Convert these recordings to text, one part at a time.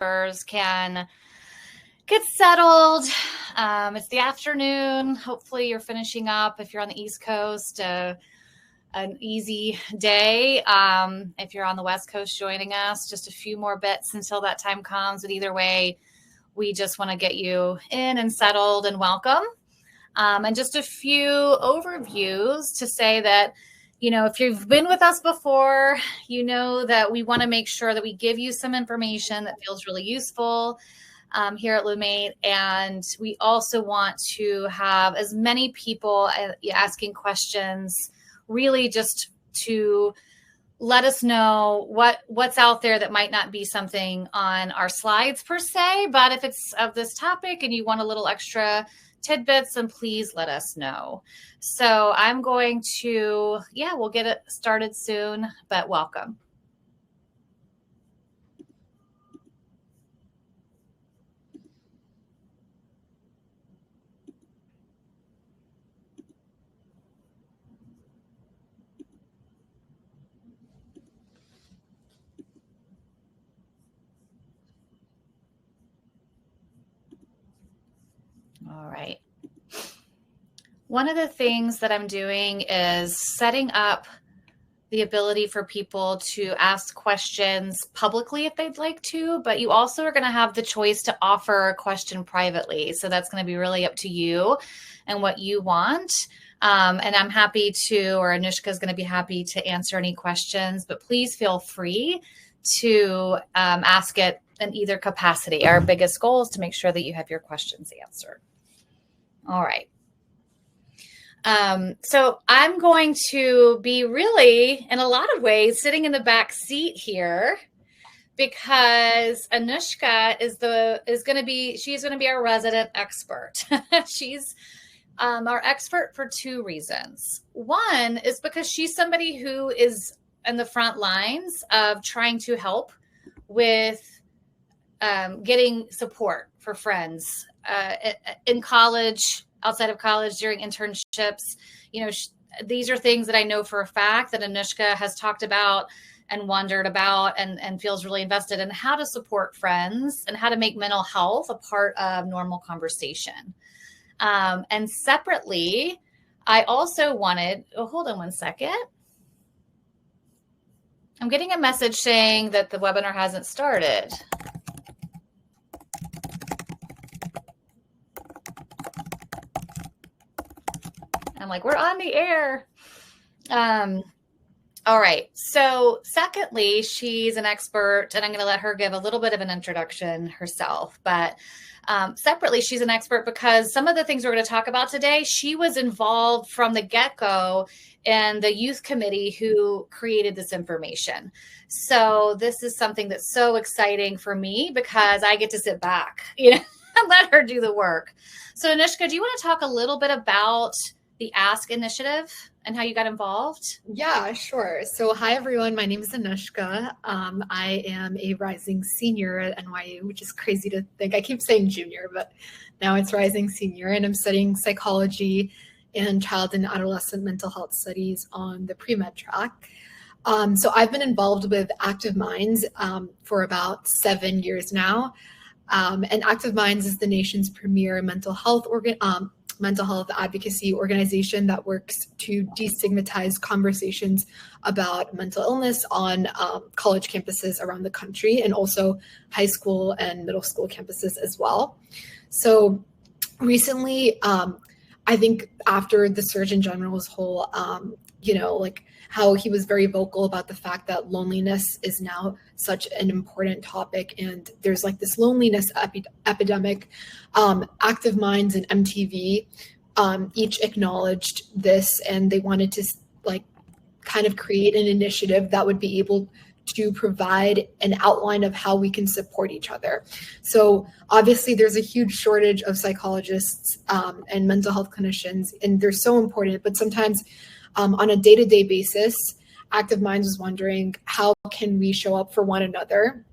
can get settled. It's the afternoon. Hopefully you're finishing up. If you're on the East Coast, an easy day. If you're on the West Coast joining us, just a few more bits until that time comes. But either way, we just want to get you in and settled and welcome. And just a few overviews to say that, you know, if you've been with us before, you know that we want to make sure that we give you some information that feels really useful here at Lumate. And we also want to have as many people asking questions, really just to let us know what's out there that might not be something on our slides per se, but if it's of this topic and you want a little extra tidbits, then please let us know. So I'm going to, we'll get it started soon, but welcome. All right. One of the things that I'm doing is setting up the ability for people to ask questions publicly if they'd like to, but you also are going to have the choice to offer a question privately. So that's going to be really up to you and what you want. And I'm happy to, or Anushka is going to be happy to answer any questions, but please feel free to ask it in either capacity. Our biggest goal is to make sure that you have your questions answered. All right. So I'm going to be really, in a lot of ways, sitting in the back seat here because Anushka she's going to be our resident expert. She's our expert for two reasons. One is because she's somebody who is in the front lines of trying to help with getting support for friends in college, outside of college, during internships. You know, these are things that I know for a fact that Anushka has talked about and wondered about and feels really invested in how to support friends and how to make mental health a part of normal conversation. And separately, I also wanted, hold on one second. I'm getting a message saying that the webinar hasn't started. I'm like, we're on the air. All right. So secondly, she's an expert, and I'm going to let her give a little bit of an introduction herself. But separately, she's an expert because some of the things we're going to talk about today, she was involved from the get-go in the youth committee who created this information. So this is something that's so exciting for me because I get to sit back, you know, and let her do the work. So Anushka, do you want to talk a little bit about the Ask initiative and how you got involved? Yeah, sure. So hi, everyone. My name is Anushka. I am a rising senior at NYU, which is crazy to think. I keep saying junior, but now it's rising senior. And I'm studying psychology and child and adolescent mental health studies on the pre-med track. So I've been involved with Active Minds for about 7 years now. And Active Minds is the nation's premier mental health advocacy organization that works to destigmatize conversations about mental illness on college campuses around the country and also high school and middle school campuses as well. So recently, I think after the Surgeon General's whole, like how he was very vocal about the fact that loneliness is now such an important topic and there's like this loneliness epidemic, Active Minds and MTV each acknowledged this, and they wanted to like kind of create an initiative that would be able to provide an outline of how we can support each other. So obviously there's a huge shortage of psychologists and mental health clinicians, and they're so important, but sometimes on a day-to-day basis, Active Minds was wondering how can we show up for one another,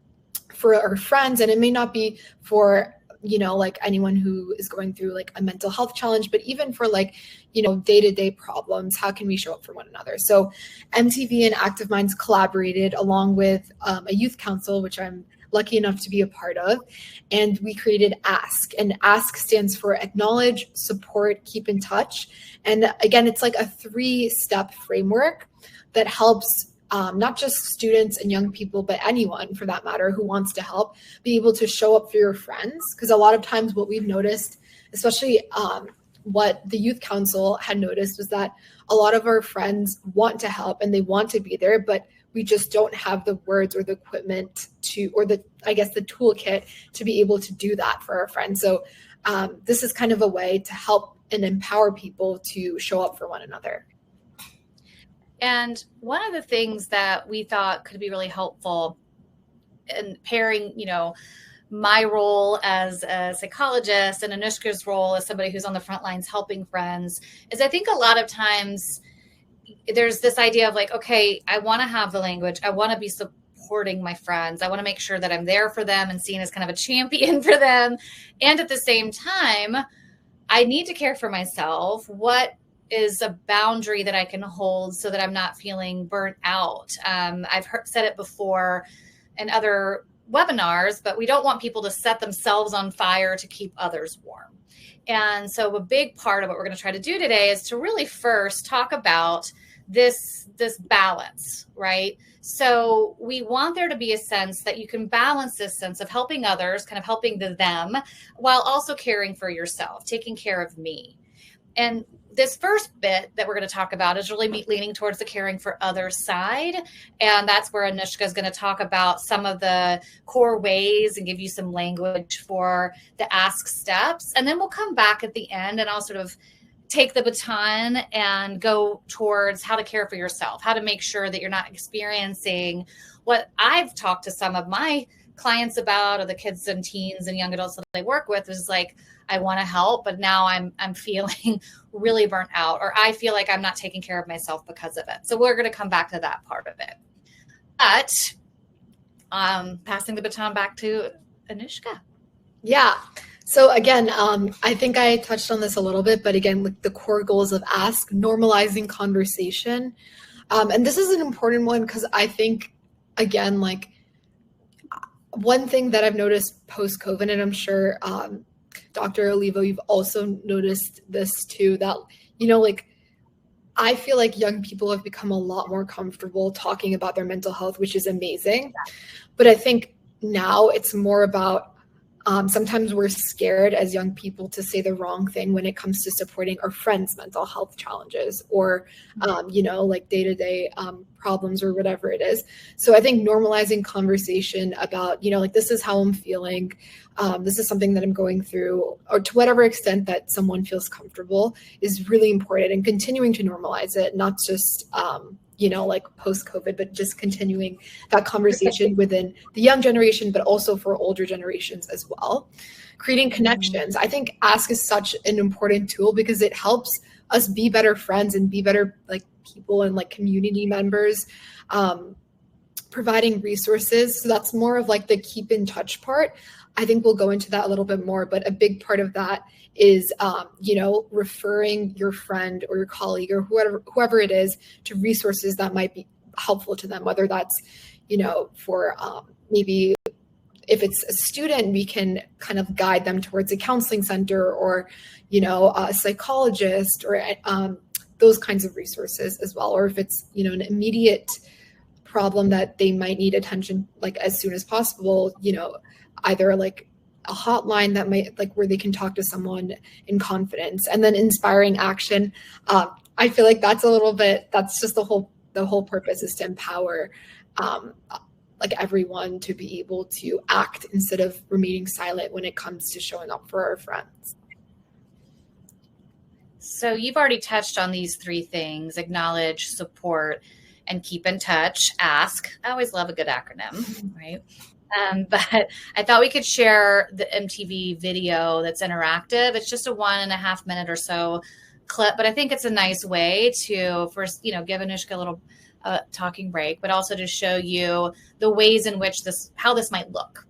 for our friends, and it may not be for like anyone who is going through like a mental health challenge, but even for like, day-to-day problems, how can we show up for one another? So MTV and Active Minds collaborated along with a youth council, which I'm lucky enough to be a part of. And we created A.S.K. And A.S.K. stands for acknowledge, support, keep in touch. And again, it's like a 3-step framework that helps not just students and young people, but anyone for that matter who wants to help be able to show up for your friends. Because a lot of times what we've noticed, especially what the youth council had noticed, was that a lot of our friends want to help and they want to be there, but we just don't have the words or the equipment to, or the toolkit to be able to do that for our friends. So this is kind of a way to help and empower people to show up for one another. And one of the things that we thought could be really helpful in pairing, my role as a psychologist and Anushka's role as somebody who's on the front lines helping friends, is I think a lot of times there's this idea of like, okay, I want to have the language. I want to be supporting my friends. I want to make sure that I'm there for them and seen as kind of a champion for them. And at the same time, I need to care for myself. What is a boundary that I can hold so that I'm not feeling burnt out? I've said it before in other webinars, but we don't want people to set themselves on fire to keep others warm. And so a big part of what we're going to try to do today is to really first talk about this balance, right? So we want there to be a sense that you can balance this sense of helping others, kind of helping them, while also caring for yourself, taking care of me. And this first bit that we're going to talk about is really leaning towards the caring for others side. And that's where Anushka is going to talk about some of the core ways and give you some language for the A.S.K. steps. And then we'll come back at the end and I'll sort of take the baton and go towards how to care for yourself, how to make sure that you're not experiencing what I've talked to some of my clients about, or the kids and teens and young adults that I work with, is like, I want to help, but now I'm feeling really burnt out, or I feel like I'm not taking care of myself because of it. So we're going to come back to that part of it. But passing the baton back to Anushka. Yeah. So again, I think I touched on this a little bit, but again, with the core goals of A.S.K, normalizing conversation. And this is an important one because I think, again, like one thing that I've noticed post-COVID, and I'm sure Dr. Olivo, you've also noticed this too, that, I feel like young people have become a lot more comfortable talking about their mental health, which is amazing. But I think now it's more about sometimes we're scared as young people to say the wrong thing when it comes to supporting our friends' mental health challenges or, like day-to-day problems or whatever it is. So I think normalizing conversation about, this is how I'm feeling. This is something that I'm going through, or to whatever extent that someone feels comfortable, is really important, and continuing to normalize it, not just, like post-COVID, but just continuing that conversation within the young generation, but also for older generations as well. Creating connections. I think A.S.K is such an important tool because it helps us be better friends and be better like people and like community members, providing resources. So that's more of like the keep in touch part. I think we'll go into that a little bit more, but a big part of that is, referring your friend or your colleague or whoever it is to resources that might be helpful to them, whether that's, for maybe if it's a student, we can kind of guide them towards a counseling center or, a psychologist or those kinds of resources as well. Or if it's, an immediate problem that they might need attention like as soon as possible, either like a hotline that might like where they can talk to someone in confidence. And then inspiring action. I feel like that's just the whole purpose is to empower like everyone to be able to act instead of remaining silent when it comes to showing up for our friends. So you've already touched on these three things: acknowledge, support, and keep in touch. A.S.K. I always love a good acronym, right? But I thought we could share the MTV video that's interactive. It's just a 1.5 minute or so clip, but I think it's a nice way to first, give Anushka a little talking break, but also to show you the ways in which how this might look.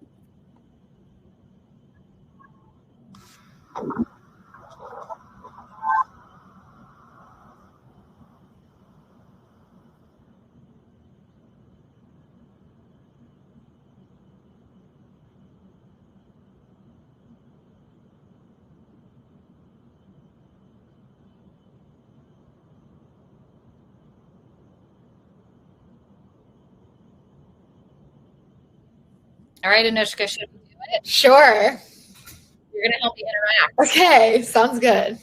All right, Anushka, should we do it? Sure. You're going to help me interact. Okay, sounds good.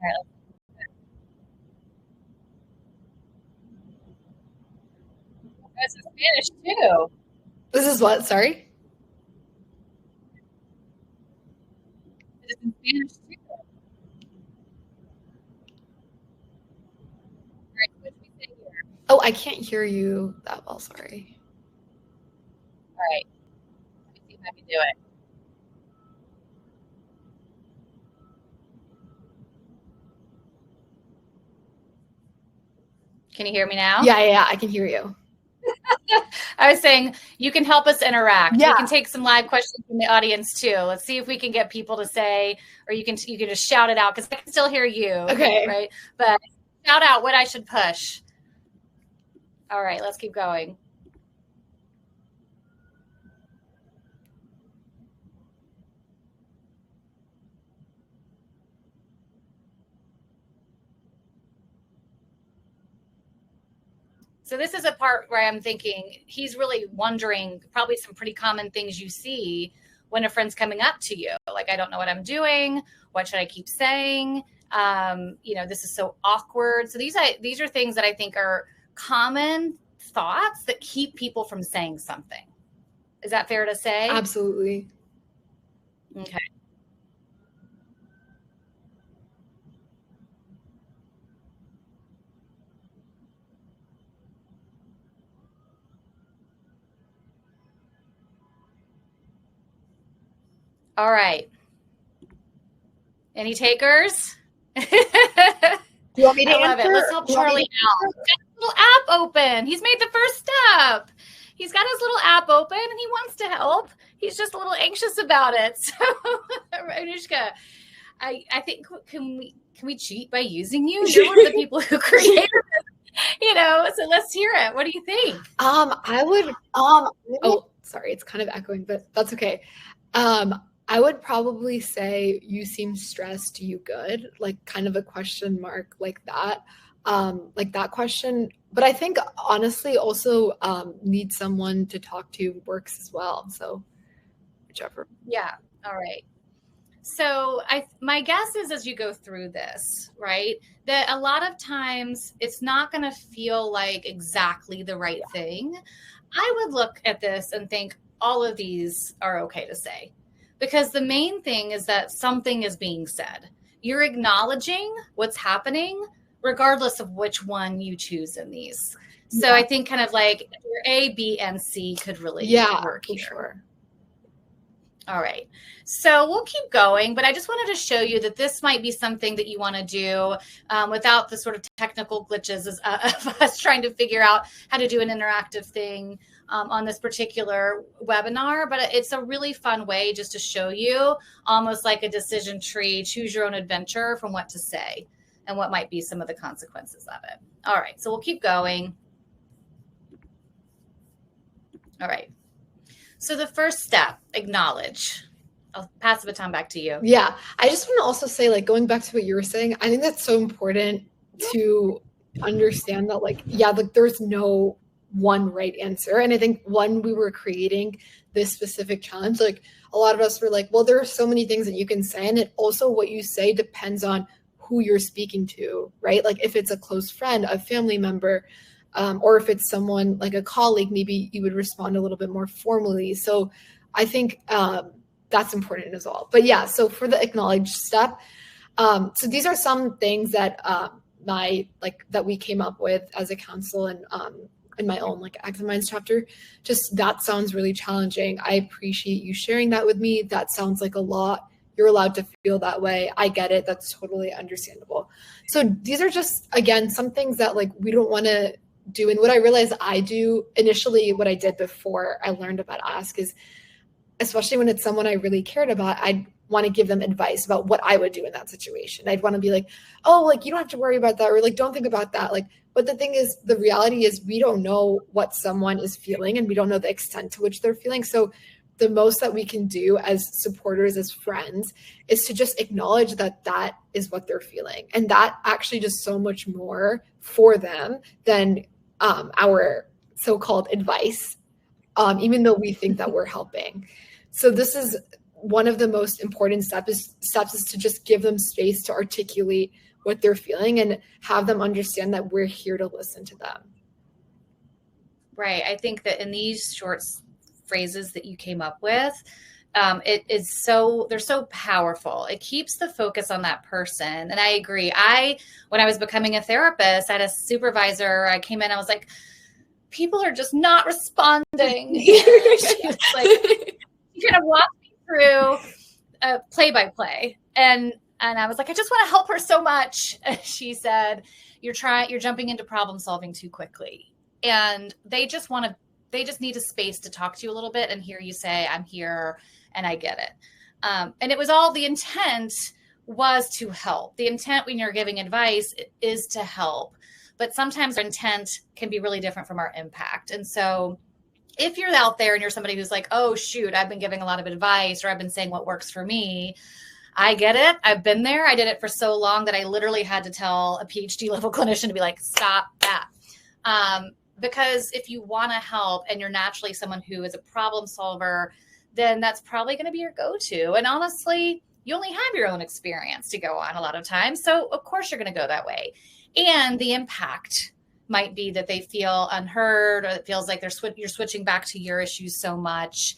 All right, this is Spanish too. This is what? Sorry? It is in Spanish too. All right, what should we say here? Oh, I can't hear you that well, sorry. All right, let me see if I can do it. Can you hear me now? Yeah, I can hear you. I was saying you can help us interact. Yeah. We can take some live questions from the audience too. Let's see if we can get people to say, or you can just shout it out because I can still hear you. Okay. Right. But shout out what I should push. All right, let's keep going. So this is a part where I'm thinking he's really wondering probably some pretty common things you see when a friend's coming up to you. Like, I don't know what I'm doing. What should I keep saying? This is so awkward. So these are things that I think are common thoughts that keep people from saying something. Is that fair to say? Absolutely. Okay. All right. Any takers? Do you want me to I love answer? it. Let's help Charlie out. He's got his little app open. He's made the first step. He's got his little app open and he wants to help. He's just a little anxious about it. So, Anushka, I think can we cheat by using you? You're one of the people who created it. So let's hear it. What do you think? I would oh, sorry, it's kind of echoing, but that's okay. I would probably say you seem stressed, you good? Like kind of a question mark like that. Like that question. But I think honestly also need someone to talk to works as well. So whichever. Yeah. All right. So my guess is as you go through this, right, that a lot of times it's not going to feel like exactly the right thing. I would look at this and think all of these are okay to say. Because the main thing is that something is being said. You're acknowledging what's happening, regardless of which one you choose in these. So yeah. I think kind of like your A, B, and C could really work here. Sure. All right. So we'll keep going, but I just wanted to show you that this might be something that you want to do without the sort of technical glitches of us trying to figure out how to do an interactive thing on this particular webinar. But it's a really fun way just to show you almost like a decision tree, choose your own adventure from what to say and what might be some of the consequences of it. All right. So we'll keep going. All right. So the first step, acknowledge. I'll pass the baton back to you. Yeah. I just want to also say, like, going back to what you were saying, I think that's so important to understand that, like, there's no one right answer. And I think when we were creating this specific challenge, like a lot of us were like, well, there are so many things that you can say. And it also what you say depends on who you're speaking to, right? Like if it's a close friend, a family member, or if it's someone like a colleague, maybe you would respond a little bit more formally. So I think that's important as well. But yeah, so for the acknowledge step, so these are some things that that we came up with as a council and in my own like Active Minds chapter. Just that sounds really challenging. I appreciate you sharing that with me. That sounds like a lot. You're allowed to feel that way. I get it. That's totally understandable. So these are just, again, some things that like we don't want to do. And what I realized I do initially, what I did before I learned about Ask is, especially when it's someone I really cared about, I'd want to give them advice about what I would do in that situation. I'd want to be like, oh, like, you don't have to worry about that. Or like, don't think about that. Like, but the thing is, the reality is we don't know what someone is feeling and we don't know the extent to which they're feeling. So the most that we can do as supporters, as friends, is to just acknowledge that that is what they're feeling. And that actually does so much more for them than our so-called advice even though we think that we're helping. So this is one of the most important steps is to just give them space to articulate what they're feeling and have them understand that we're here to listen to them. Right. I think that in these short phrases that you came up with, they're so powerful. It keeps the focus on that person. And I agree. When I was becoming a therapist, I had a supervisor. I came in, I was like, people are just not responding. She was like, you're going to walk me through play-by-play. And I was like, I just want to help her so much. And she said, you're jumping into problem solving too quickly. And they just need a space to talk to you a little bit and hear you say, I'm here and I get it. And it was all, the intent was to help. The intent when you're giving advice is to help. But sometimes our intent can be really different from our impact. And so if you're out there and you're somebody who's like, oh, shoot, I've been giving a lot of advice or I've been saying what works for me, I get it. I've been there. I did it for so long that I literally had to tell a PhD level clinician to be like, stop that. Because if you want to help and you're naturally someone who is a problem solver, then that's probably going to be your go-to. And honestly, you only have your own experience to go on a lot of times. So of course you're going to go that way. And the impact might be that they feel unheard, or it feels like you're switching back to your issues so much.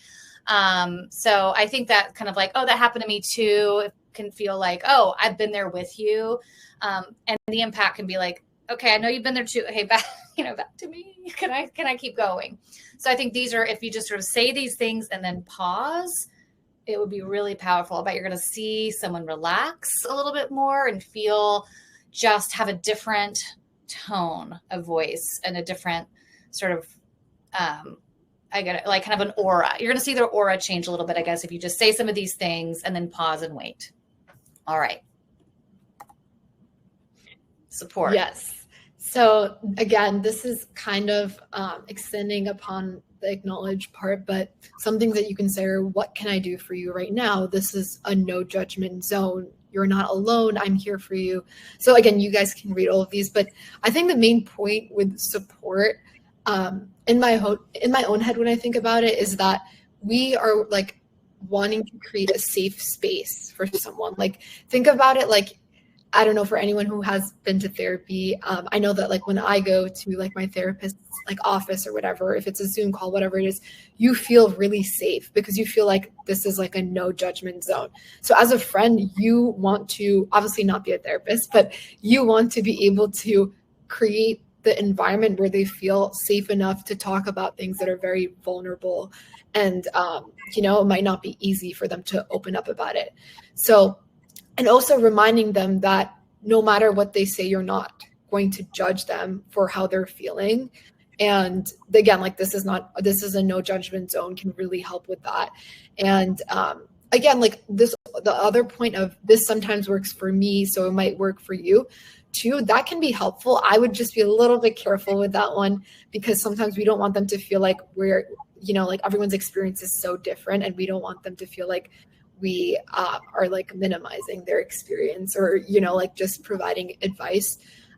So I think that kind of like, oh, that happened to me too. It can feel like, oh, I've been there with you. And the impact can be like, okay, I know you've been there too. Hey, back to me. Can I keep going? So I think these are, if you just sort of say these things and then pause, it would be really powerful. I bet you're going to see someone relax a little bit more and have a different tone of voice and a different sort of, kind of an aura. You're going to see their aura change a little bit, I guess, if you just say some of these things and then pause and wait. All right. Support. Yes. So again, this is kind of extending upon the acknowledge part, but some things that you can say are, what can I do for you right now? This is a no judgment zone. You're not alone. I'm here for you. So again, you guys can read all of these, but I think the main point with support in my own head, when I think about it, is that we are like wanting to create a safe space for someone. Like, think about it like, I don't know, for anyone who has been to therapy, I know that like when I go to like my therapist's like office or whatever, if it's a Zoom call, whatever it is, you feel really safe because you feel like this is like a no judgment zone. So as a friend, you want to obviously not be a therapist, but you want to be able to create the environment where they feel safe enough to talk about things that are very vulnerable and, it might not be easy for them to open up about it. So, and also reminding them that no matter what they say, you're not going to judge them for how they're feeling. And again, like this is a no judgment zone, can really help with that. And again, like this, the other point of this sometimes works for me, so it might work for you too. That can be helpful. I would just be a little bit careful with that one, because sometimes we don't want them to feel like we're, like everyone's experience is so different, and we don't want them to feel like we are like minimizing their experience or, like just providing advice.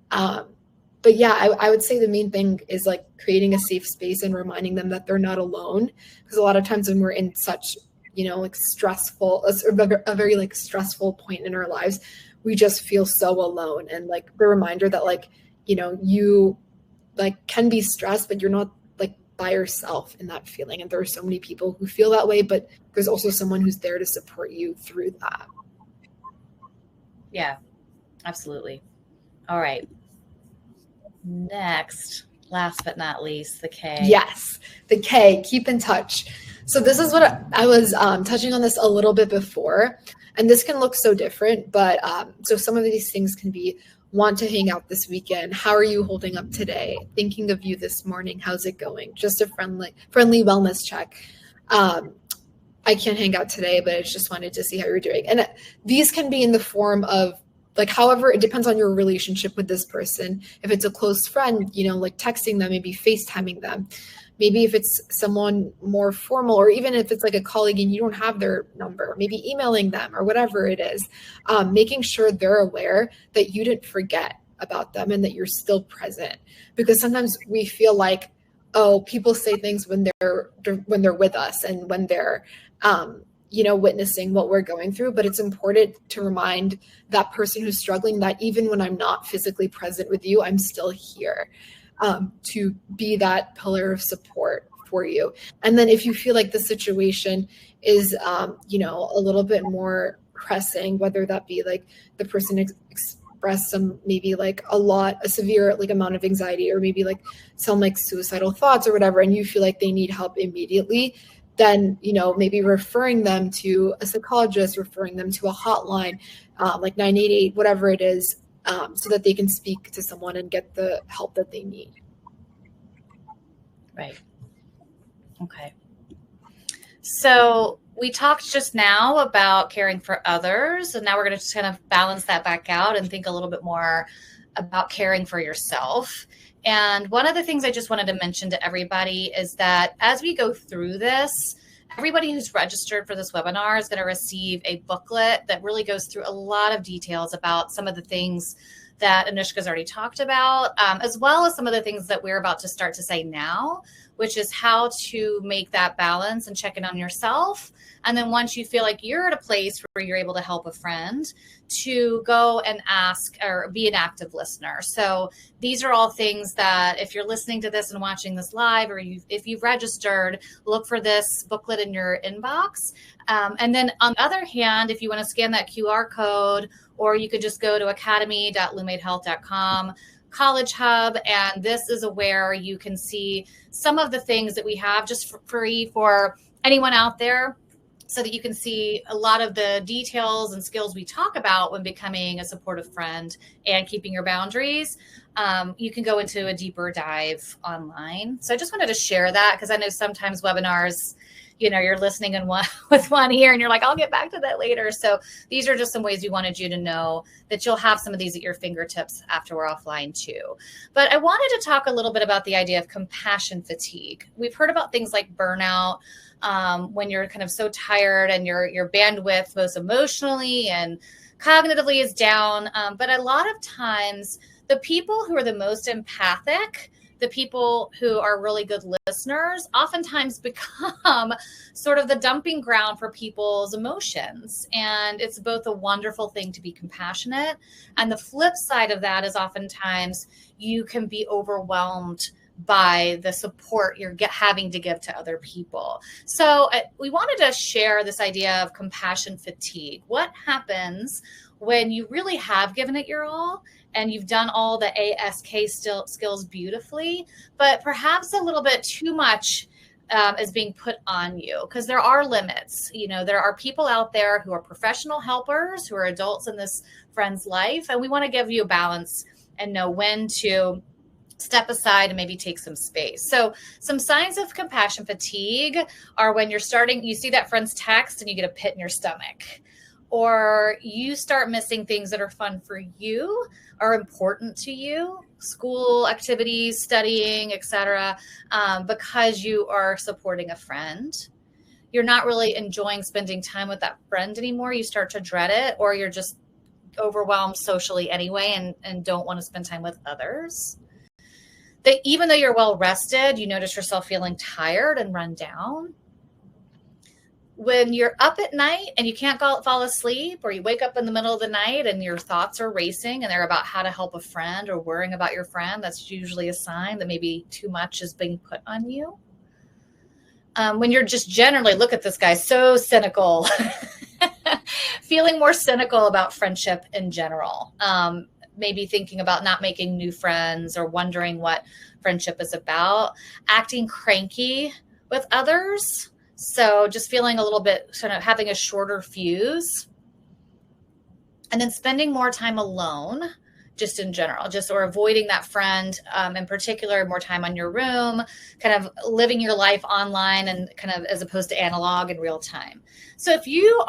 But yeah, I would say the main thing is like creating a safe space and reminding them that they're not alone. Because a lot of times when we're in such, like a very like stressful point in our lives, we just feel so alone. And like the reminder that like, you like can be stressed, but you're not like by yourself in that feeling. And there are so many people who feel that way, but there's also someone who's there to support you through that. Yeah, absolutely. All right. Next, last but not least, the K. Yes, the K, keep in touch. So this is what I was touching on this a little bit before, and this can look so different, but so some of these things can be: want to hang out this weekend? How are you holding up today? Thinking of you this morning. How's it going? Just a friendly wellness check. I can't hang out today, but I just wanted to see how you're doing. And these can be in the form of like, however, it depends on your relationship with this person. If it's a close friend, like texting them, maybe FaceTiming them. Maybe if it's someone more formal, or even if it's like a colleague and you don't have their number, maybe emailing them or whatever it is, making sure they're aware that you didn't forget about them and that you're still present. Because sometimes we feel like, oh, people say things when they're with us and when they're witnessing what we're going through. But it's important to remind that person who's struggling that even when I'm not physically present with you, I'm still here to be that pillar of support for you. And then if you feel like the situation is, a little bit more pressing, whether that be like the person express some, maybe like a severe like amount of anxiety, or maybe like some like suicidal thoughts or whatever, and you feel like they need help immediately, then, maybe referring them to a psychologist, referring them to a hotline, like 988, whatever it is, so that they can speak to someone and get the help that they need. Right. Okay. So we talked just now about caring for others, and now we're going to just kind of balance that back out and think a little bit more about caring for yourself. And one of the things I just wanted to mention to everybody is that as we go through this, everybody who's registered for this webinar is going to receive a booklet that really goes through a lot of details about some of the things that Anushka's already talked about, as well as some of the things that we're about to start to say now, which is how to make that balance and check in on yourself. And then once you feel like you're at a place where you're able to help a friend, to go and ask or be an active listener. So these are all things that if you're listening to this and watching this live, or if you've registered, look for this booklet in your inbox. And then on the other hand, if you want to scan that QR code, or you could just go to academy.lumatehealth.com, College Hub, and this is where you can see some of the things that we have just for free for anyone out there, so that you can see a lot of the details and skills we talk about when becoming a supportive friend and keeping your boundaries. You can go into a deeper dive online. So I just wanted to share that, because I know sometimes webinars, you're listening in with one ear and you're like, I'll get back to that later. So these are just some ways we wanted you to know that you'll have some of these at your fingertips after we're offline too. But I wanted to talk a little bit about the idea of compassion fatigue. We've heard about things like burnout, when you're kind of so tired and your bandwidth, both emotionally and cognitively, is down. But a lot of times, the people who are the most empathic, the people who are really good listeners, oftentimes become sort of the dumping ground for people's emotions. And it's both a wonderful thing to be compassionate, and the flip side of that is oftentimes you can be overwhelmed by the support you're having to give to other people. So we wanted to share this idea of compassion fatigue. What happens when you really have given it your all and you've done all the A.S.K skills beautifully, but perhaps a little bit too much is being put on you, because there are limits. There are people out there who are professional helpers, who are adults in this friend's life, and we want to give you a balance and know when to step aside and maybe take some space. So some signs of compassion fatigue are when you see that friend's text and you get a pit in your stomach, or you start missing things that are fun for you, are important to you, school activities, studying, etc., because you are supporting a friend. You're not really enjoying spending time with that friend anymore. You start to dread it, or you're just overwhelmed socially anyway and don't want to spend time with others. That even though you're well rested, you notice yourself feeling tired and run down. When you're up at night and you can't fall asleep, or you wake up in the middle of the night and your thoughts are racing and they're about how to help a friend or worrying about your friend, that's usually a sign that maybe too much is being put on you. When you're just generally, look at this guy, so cynical, feeling more cynical about friendship in general. Maybe thinking about not making new friends or wondering what friendship is about, acting cranky with others. So just feeling a little bit, sort of having a shorter fuse, and then spending more time alone, just in general, or avoiding that friend, in particular, more time on your room, kind of living your life online and kind of as opposed to analog in real time. So if you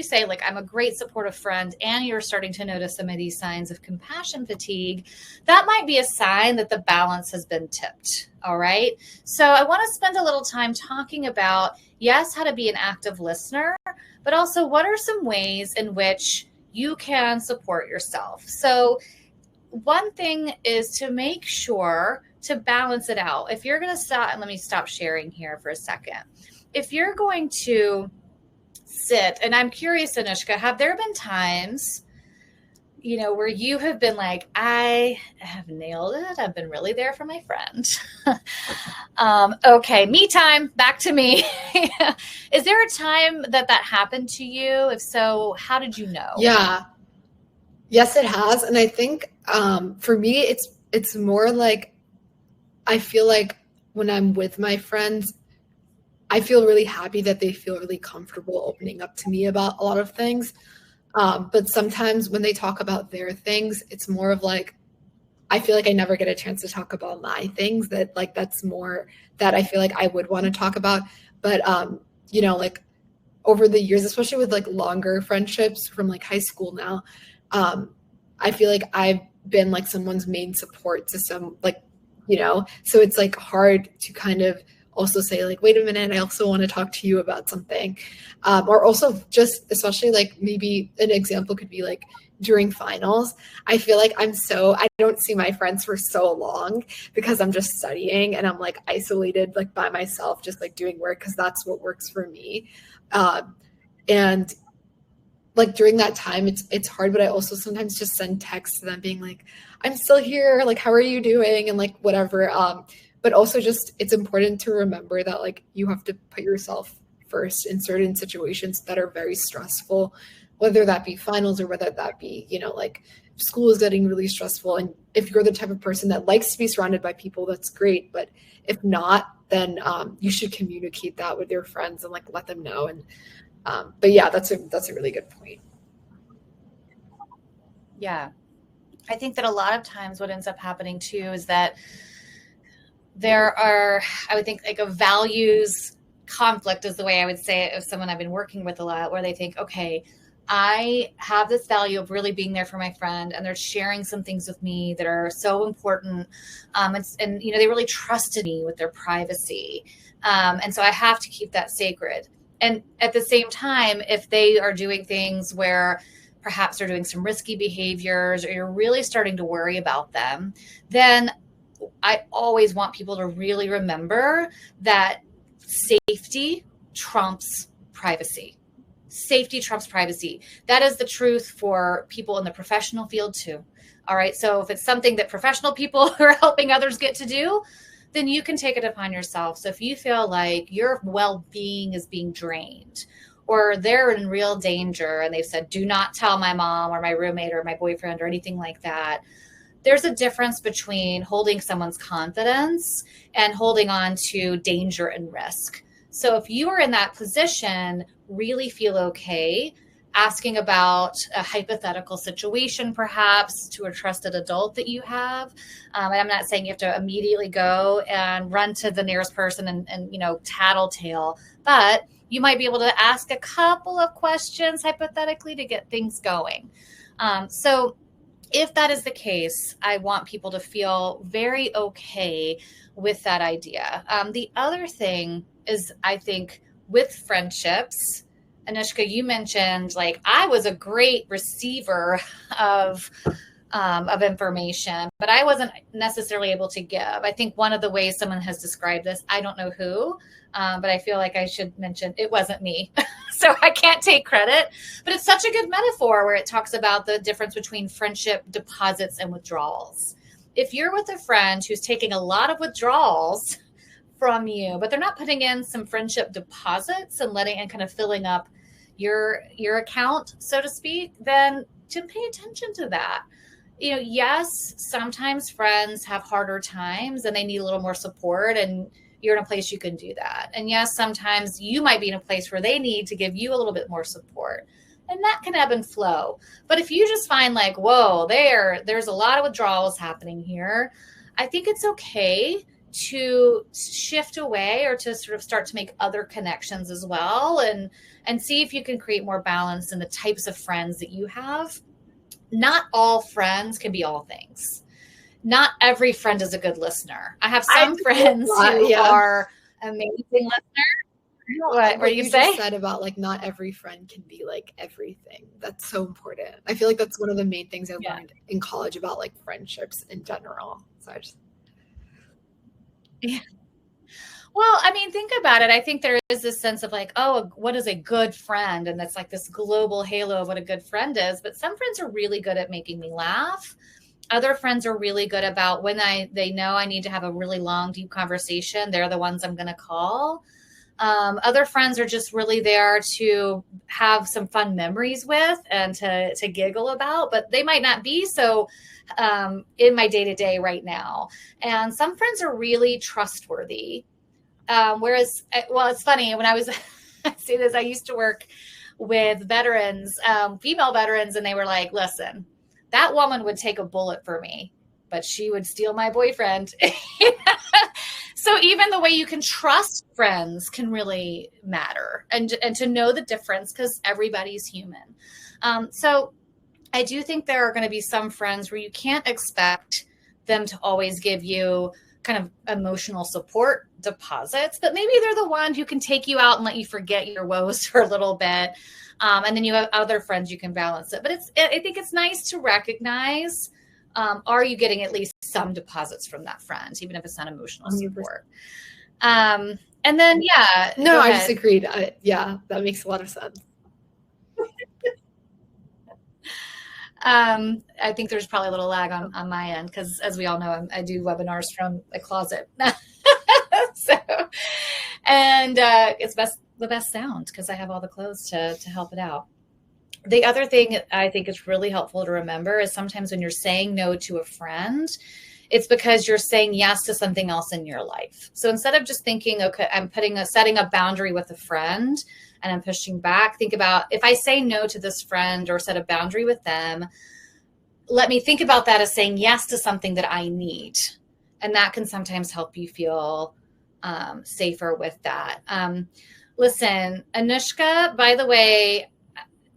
say like, I'm a great supportive friend, and you're starting to notice some of these signs of compassion fatigue, that might be a sign that the balance has been tipped. All right. So I want to spend a little time talking about, yes, how to be an active listener, but also what are some ways in which you can support yourself. So one thing is to make sure to balance it out. If you're going to stop, and let me stop sharing here for a second. If you're going to sit, and I'm curious, Anushka, have there been times, where you have been like, I have nailed it. I've been really there for my friend. Okay, me time, back to me. Is there a time that happened to you? If so, how did you know? Yeah. Yes, it has. And I think for me, it's more like, I feel like when I'm with my friends, I feel really happy that they feel really comfortable opening up to me about a lot of things. But sometimes when they talk about their things, it's more of like, I feel like I never get a chance to talk about my things, that like, that's more that I feel like I would want to talk about. But, like over the years, especially with like longer friendships from like high school now, I feel like I've been like someone's main support system, like, so it's like hard to kind of also say like, wait a minute, I also want to talk to you about something. Or also just, especially like maybe an example could be like during finals, I feel like I don't see my friends for so long because I'm just studying and I'm like isolated, like by myself, just like doing work, because that's what works for me. And like during that time, it's hard, but I also sometimes just send texts to them being like, I'm still here, like, how are you doing? And like, whatever. But also just, it's important to remember that like, you have to put yourself first in certain situations that are very stressful, whether that be finals or whether that be, like school is getting really stressful. And if you're the type of person that likes to be surrounded by people, that's great. But if not, then you should communicate that with your friends and like, let them know. And but yeah, that's a really good point. Yeah. I think that a lot of times what ends up happening too is that there are, I would think like a values conflict is the way I would say it of someone I've been working with a lot, where they think, okay, I have this value of really being there for my friend, and they're sharing some things with me that are so important. And they really trusted me with their privacy. And so I have to keep that sacred. And at the same time, if they are doing things where perhaps they're doing some risky behaviors, or you're really starting to worry about them, then I always want people to really remember that safety trumps privacy. Safety trumps privacy. That is the truth for people in the professional field too. All right. So if it's something that professional people are helping others get to do, then you can take it upon yourself. So if you feel like your well-being is being drained, or they're in real danger and they've said, do not tell my mom or my roommate or my boyfriend or anything like that, there's a difference between holding someone's confidence and holding on to danger and risk. So if you are in that position, really feel okay asking about a hypothetical situation, perhaps to a trusted adult that you have. And I'm not saying you have to immediately go and run to the nearest person and tattletale, but you might be able to ask a couple of questions hypothetically to get things going. So if that is the case, I want people to feel very okay with that idea. The other thing is, I think, with friendships, Anushka, you mentioned like I was a great receiver of information, but I wasn't necessarily able to give. I think one of the ways someone has described this, I don't know who, but I feel like I should mention it wasn't me. So I can't take credit, but it's such a good metaphor where it talks about the difference between friendship deposits and withdrawals. If you're with a friend who's taking a lot of withdrawals from you, but they're not putting in some friendship deposits and kind of filling up your account, so to speak, then to pay attention to that. Yes, sometimes friends have harder times and they need a little more support, and you're in a place you can do that. And yes, sometimes you might be in a place where they need to give you a little bit more support, and that can ebb and flow. But if you just find like, whoa, there's a lot of withdrawals happening here, I think it's okay to shift away or to sort of start to make other connections as well, and see if you can create more balance in the types of friends that you have. Not all friends can be all things. Not every friend is a good listener. I have some friends who are amazing listeners. What were you say? Said about like not every friend can be like everything. That's so important. I feel like that's one of the main things I learned in college about like friendships in general. So Yeah. Well, I mean, think about it. I think there is this sense of like, oh, what is a good friend? And that's like this global halo of what a good friend is. But some friends are really good at making me laugh. Other friends are really good about when they know I need to have a really long, deep conversation. They're the ones I'm going to call. Other friends are just really there to have some fun memories with and to giggle about, but they might not be so in my day to day right now. And some friends are really trustworthy. Whereas, well, it's funny when I was, I say this, I used to work with veterans, female veterans, and they were like, listen, that woman would take a bullet for me, but she would steal my boyfriend. So even the way you can trust friends can really matter, and to know the difference, because everybody's human. So I do think there are going to be some friends where you can't expect them to always give you kind of emotional support deposits, but maybe they're the one who can take you out and let you forget your woes for a little bit. And then you have other friends you can balance it. But I think it's nice to recognize, are you getting at least some deposits from that friend, even if it's not emotional support? And then, yeah. No, I just agreed. Yeah, that makes a lot of sense. I think there's probably a little lag on my end because, as we all know, I do webinars from a closet. So, and it's the best sound because I have all the clothes to help it out. The other thing I think is really helpful to remember is sometimes when you're saying no to a friend, it's because you're saying yes to something else in your life. So instead of just thinking, okay, I'm setting a boundary with a friend and I'm pushing back, think about, if I say no to this friend or set a boundary with them, let me think about that as saying yes to something that I need. And that can sometimes help you feel safer with that. Listen, Anushka, by the way,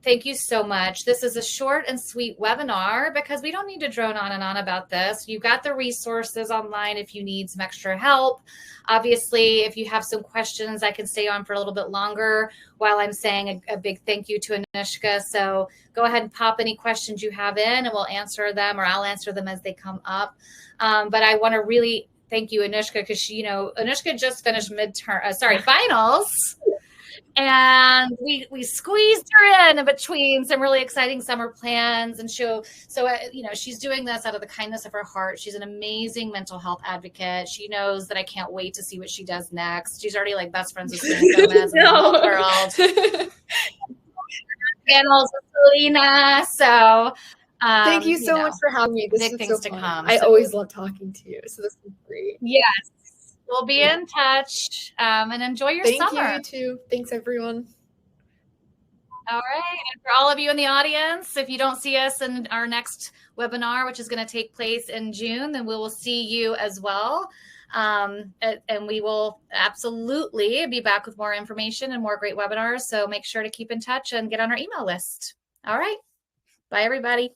thank you so much. This is a short and sweet webinar because we don't need to drone on and on about this. You've got the resources online if you need some extra help. Obviously, if you have some questions, I can stay on for a little bit longer while I'm saying a big thank you to Anushka. So go ahead and pop any questions you have in and we'll answer them, or I'll answer them as they come up. But I want to really thank you, Anushka, because Anushka just finished finals. And we squeezed her in between some really exciting summer plans, and she's doing this out of the kindness of her heart. She's an amazing mental health advocate. She knows that I can't wait to see what she does next. She's already like best friends with Selena Gomez and the whole world. Panels with Selena. So thank you so much for having me. This big is things so to fun. come. I always love talking to you. So this is great. Yes. We'll be in touch, and enjoy your summer. Thank you, you too. Thanks, everyone. All right. And for all of you in the audience, if you don't see us in our next webinar, which is going to take place in June, then we will see you as well. And we will absolutely be back with more information and more great webinars. So make sure to keep in touch and get on our email list. All right. Bye, everybody.